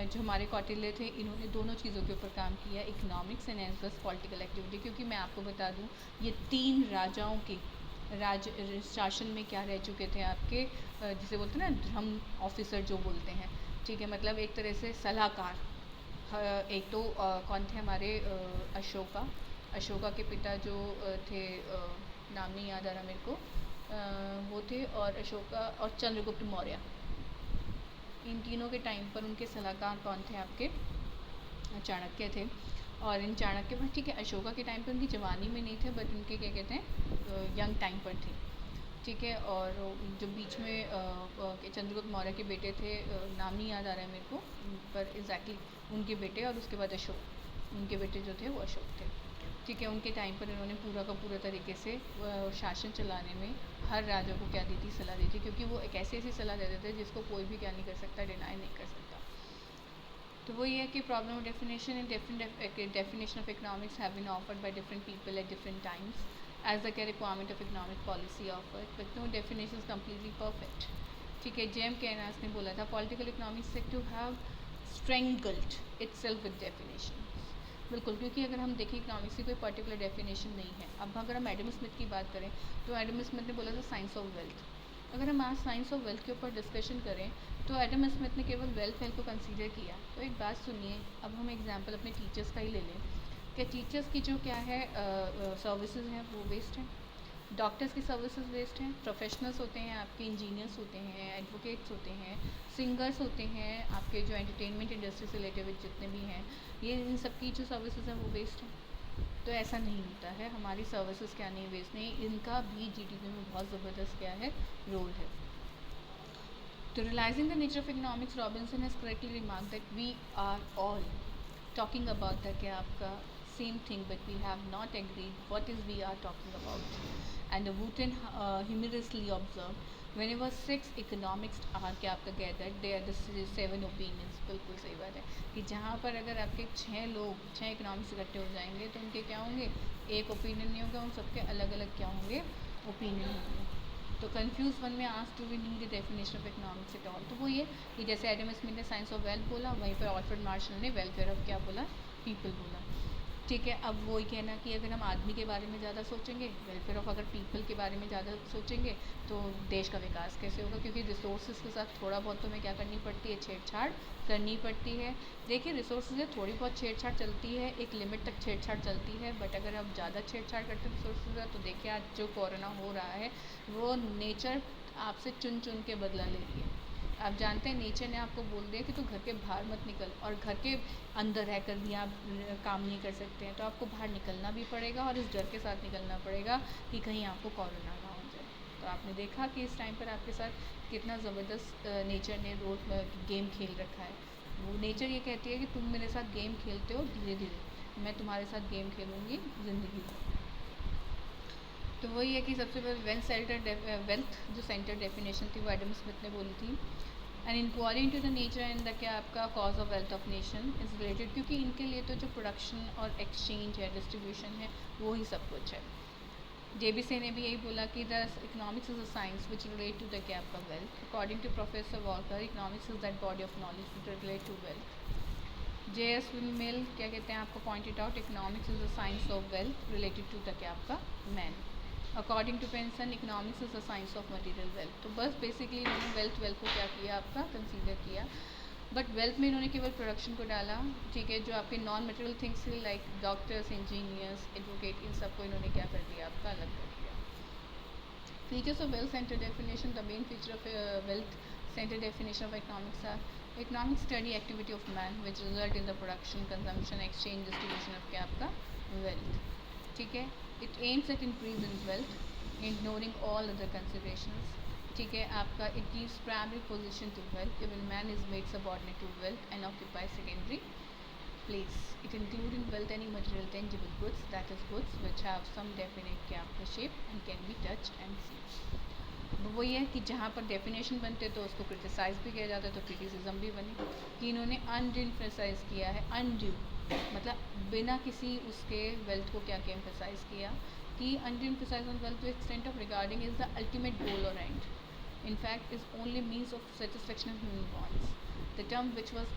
जो हमारे कौटिल्य थे, इन्होंने दोनों चीज़ों के ऊपर काम किया, economics and as well political activity. क्योंकि मैं आपको बता दूं, ये 3 राजाओं के शासन में क्या रह चुके थे आपके, जिसे बोलते हैं ना ड्रम ऑफिसर जो बोलते हैं, ठीक है, मतलब एक तरह से सलाहकार। एक तो कौन थे हमारे अशोका के पिता जो थे, नाम नहीं याद आ रहा मेरे को, वो थे, और अशोका और चंद्रगुप्त मौर्य। इन तीनों के टाइम पर उनके सलाहकार कौन थे आपके, चाणक्य थे। और इन चाणक्य पर, ठीक है, अशोका के टाइम पर उनकी जवानी में नहीं थे, बट उनके क्या कहते हैं यंग टाइम पर थे, ठीक है। और जो बीच में चंद्रगुप्त मौर्य के बेटे थे, नाम नहीं याद आ रहा है मेरे को, पर एग्जैक्टली उनके बेटे, और उसके बाद अशोक, उनके बेटे जो थे वो अशोक थे, ठीक है। उनके टाइम पर इन्होंने पूरा का पूरा तरीके से शासन चलाने में हर राजा को क्या दी थी, सलाह दी थी। क्योंकि वो एक ऐसी सलाह देते थे जिसको कोई भी क्या नहीं कर सकता, डिनाई नहीं कर सकता। तो वो ये है कि problem of definition and different definition of economics have been offered by different people at different times as the क्या requirement of economic policy offered, but no definition is completely perfect, ठीक है। जेम केनास ने बोला था, political economics to have strangled itself with definition. बिल्कुल, क्योंकि अगर हम देखें इकोनॉमिक्स की कोई पर्टिकुलर डेफिनेशन नहीं है। अब अगर हम एडम स्मिथ की बात करें, तो एडम स्मिथ ने बोला था साइंस ऑफ वेल्थ। अगर हम आज साइंस ऑफ वेल्थ के ऊपर डिस्कशन करें, तो एडम स्मिथ ने केवल वेल्थ को कंसीडर किया। तो एक बात सुनिए, अब हम एग्जांपल अपने टीचर्स का ही ले लें, कि टीचर्स की जो क्या है सर्विसेज हैं वो वेस्ट हैं, डॉक्टर्स की सर्विसेज वेस्ट हैं, प्रोफेशनल्स होते हैं आपके, इंजीनियर्स होते हैं, एडवोकेट्स होते हैं, सिंगर्स होते हैं आपके, जो एंटरटेनमेंट इंडस्ट्री से रिलेटेड जितने भी हैं, ये इन सब की जो सर्विसेज हैं वो वेस्ट हैं। तो ऐसा नहीं होता है, हमारी सर्विसेज क्या नहीं वेस्ट नहीं, इनका भी जीडीपी में बहुत ज़बरदस्त क्या है रोल है। तो realising the nature of economics, Robinson has correctly remark that we are all talking about the क्या आपका same thing, but we have not agreed what is we are talking about. And the Wooten humorously observed whenever 6 economics are क्या आपका gathered, they are the 7 opinions। बिल्कुल सही बात है कि जहाँ पर अगर आपके 6 लोग 6 इकोनॉमिक्स इकट्ठे हो जाएंगे, तो उनके क्या होंगे, एक ओपिनियन नहीं होगा, उन सबके अलग अलग क्या होंगे, ओपिनियन होंगे। तो कंफ्यूज वन में आज do we need the definition of economics at all. तो वो ये कि जैसे एडम स्मिथ ने साइंस ऑफ वेल्थ बोला, वहीं पर ऑल्फ्रेड मार्शल ने वेलफेयर ऑफ क्या बोला, पीपल बोला, ठीक है। अब वही कहना कि अगर हम आदमी के बारे में ज़्यादा सोचेंगे, वेलफेयर ऑफ अगर पीपल के बारे में ज़्यादा सोचेंगे, तो देश का विकास कैसे होगा। क्योंकि रिसोर्सेज के साथ थोड़ा बहुत तो हमें क्या करनी पड़ती है, छेड़छाड़ करनी पड़ती है। देखिए, रिसोर्सेज से थोड़ी बहुत छेड़छाड़ चलती है, एक लिमिट तक छेड़छाड़ चलती है, बट अगर आप ज़्यादा छेड़छाड़ करते हैं रिसोर्सेज का, तो देखिए आज जो कोरोना हो रहा है, वो नेचर आपसे चुन चुन के बदला ले रही है। आप जानते हैं, नेचर ने आपको बोल दिया कि तो घर के बाहर मत निकल, और घर के अंदर रहकर भी आप काम नहीं कर सकते हैं, तो आपको बाहर निकलना भी पड़ेगा, और इस डर के साथ निकलना पड़ेगा कि कहीं आपको कोरोना ना हो जाए। तो आपने देखा कि इस टाइम पर आपके साथ कितना ज़बरदस्त नेचर ने रोड गेम खेल रखा है। वो नेचर ये कहती है कि तुम मेरे साथ गेम खेलते हो धीरे धीरे, मैं तुम्हारे साथ गेम खेलूँगी ज़िंदगी भर। तो वही है कि सबसे पहले वेल्थ जो सेंटर डेफिनेशन थी वो एडम स्मिथ ने बोली थी। And inquiry into the nature and the क्या आपका cause of wealth of nation is related, क्योंकि इनके लिए तो जो प्रोडक्शन और एक्सचेंज है, डिस्ट्रीब्यूशन है, वो ही सब कुछ है। जेबीसी ने भी यही बोला कि the economics is a science which relate to the क्या आपका wealth. According to professor Walker, economics is that body of knowledge which relate to wealth. J S. Mill क्या कहते हैं आपको pointed out, economics is a science of wealth related to the क्या आपका man. According to Penson, economics is the science of material wealth. तो बस basically इन्होंने wealth को क्या किया, आपका कंसीडर किया, बट वेल्थ में इन्होंने केवल प्रोडक्शन को डाला, ठीक है। जो आपके नॉन मटेरियल थिंग्स थे लाइक डॉक्टर्स, इंजीनियर्स, एडवोकेट, इन सबको इन्होंने क्या कर दिया, आपका अलग कर दिया। Features of wealth centre definition, the main feature of wealth centre definition of economics are economic study activity of man which result in the production, consumption, exchange, distribution of क्या आपका वेल्थ, ठीक है। It aims at increasing wealth ignoring all other considerations, ठीक है। आपका it gives primary position to wealth, even man is made subordinate to wealth and occupy secondary place. It include in wealth any material tangible goods, that is goods which have some definite क्या आपका shape and can be touched and seen। वो ये है कि जहाँ पर definition बनते तो उसको क्रिटिसाइज भी किया जाता है, तो क्रिटिसिज्म भी बनी कि इन्होंने अनड्यू एम्फेसाइज किया है। अनड्यू मतलब बिना किसी उसके वेल्थ को क्या क्या एम्फेसाइज किया, कि undue emphasize on wealth to extent of regarding is the ultimate goal और end, in fact is only means of satisfaction of human wants, the term which was